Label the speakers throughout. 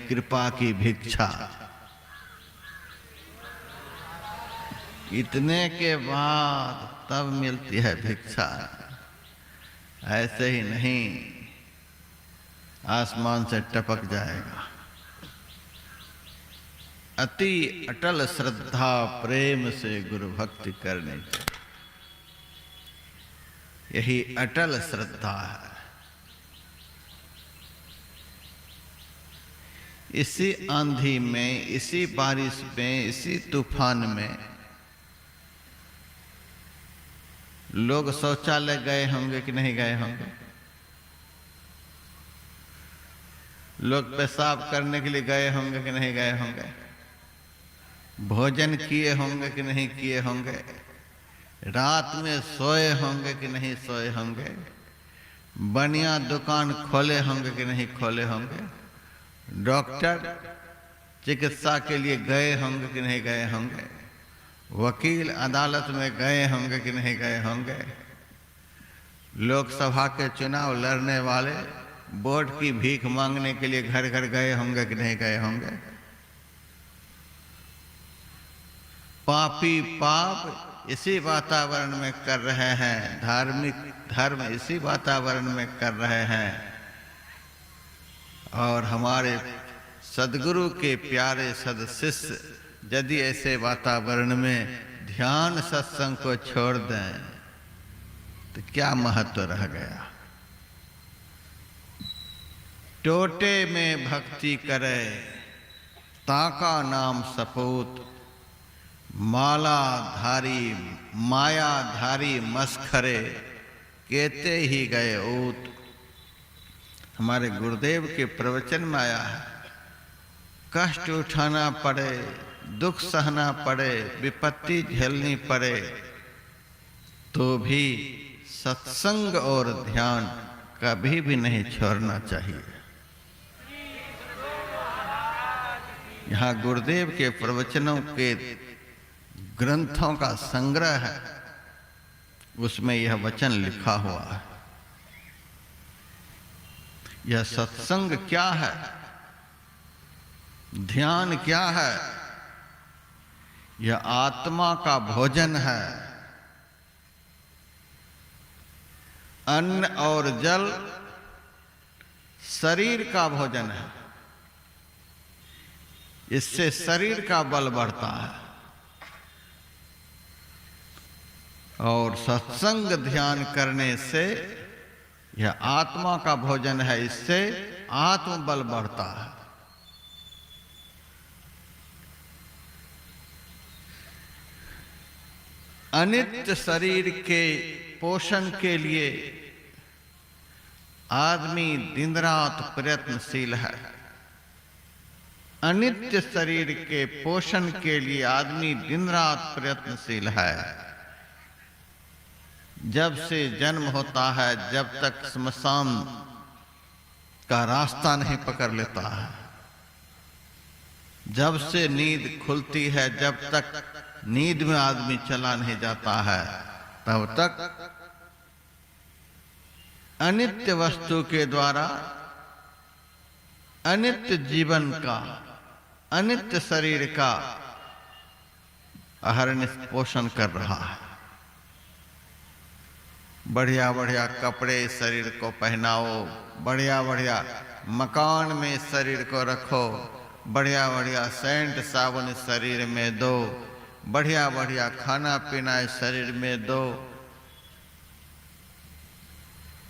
Speaker 1: कृपा की भिक्षा। इतने के बाद तब मिलती है भिक्षा, ऐसे ही नहीं आसमान से टपक जाएगा। अति अटल श्रद्धा प्रेम से गुरु भक्ति करनी चाहिए, यही अटल श्रद्धा है। इसी आंधी में, इसी बारिश में, इसी तूफान में लोग शौचालय गए होंगे कि नहीं गए होंगे? लोग पेशाब करने के लिए गए होंगे कि नहीं गए होंगे? भोजन किए होंगे कि नहीं किए होंगे? रात में सोए होंगे कि नहीं सोए होंगे? बढ़िया दुकान खोले होंगे कि नहीं खोले होंगे? डॉक्टर चिकित्सा के लिए गए होंगे कि नहीं गए होंगे? वकील अदालत में गए होंगे कि नहीं गए होंगे? लोकसभा के चुनाव लड़ने वाले वोट की भीख मांगने के लिए घर घर गए होंगे कि नहीं गए होंगे? पापी पाप इसी वातावरण में कर रहे हैं, धार्मिक धर्म इसी वातावरण में कर रहे हैं, और हमारे सद्गुरु के प्यारे सदशिष्य यदि ऐसे वातावरण में ध्यान सत्संग को छोड़ दें तो क्या महत्व रह गया? टोटे में भक्ति करे ताका नाम सपूत, मालाधारी मायाधारी मस्खरे कहते ही गए ऊत। हमारे गुरुदेव के प्रवचन में आया है, कष्ट उठाना पड़े, दुख सहना पड़े, विपत्ति झेलनी पड़े, तो भी सत्संग और ध्यान कभी भी नहीं छोड़ना चाहिए। यहाँ गुरुदेव के प्रवचनों के ग्रंथों का संग्रह है, उसमें यह वचन लिखा हुआ है। यह सत्संग क्या है, ध्यान क्या है? यह आत्मा का भोजन है। अन्न और जल शरीर का भोजन है, इससे शरीर का बल बढ़ता है। और सत्संग ध्यान करने से यह आत्मा का भोजन है, इससे आत्मबल बढ़ता है। अनित्य शरीर के पोषण के लिए आदमी दिन रात प्रयत्नशील है। अनित्य शरीर के पोषण के लिए आदमी दिन रात प्रयत्नशील है। जब से जन्म होता है, जब तक श्मशान का रास्ता नहीं पकड़ लेता है, जब से नींद खुलती है, जब तक नींद में आदमी चला नहीं जाता है, तब तक अनित्य वस्तु के द्वारा अनित्य जीवन का, अनित्य शरीर का अहरनिश पोषण कर रहा है। बढ़िया बढ़िया कपड़े शरीर को पहनाओ, बढ़िया बढ़िया मकान में शरीर को रखो, बढ़िया बढ़िया सेंट साबुन शरीर में दो, बढ़िया बढ़िया खाना पीना शरीर में दो।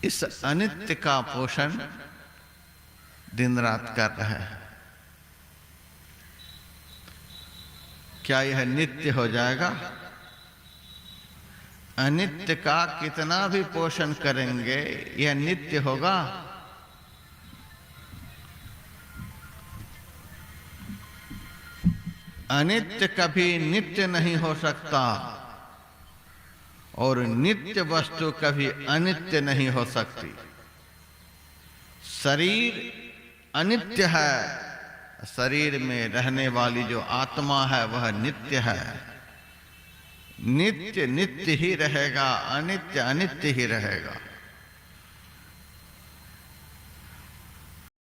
Speaker 1: इस अनित्य का पोषण दिन रात कर रहे हैं। क्या यह नित्य हो जाएगा? अनित्य का कितना भी पोषण करेंगे, यह नित्य होगा? अनित्य कभी नित्य नहीं हो सकता, और नित्य वस्तु कभी अनित्य नहीं हो सकती। शरीर अनित्य है, शरीर में रहने वाली जो आत्मा है वह नित्य है। नित्य नित्य ही रहेगा, अनित्य अनित्य ही रहेगा।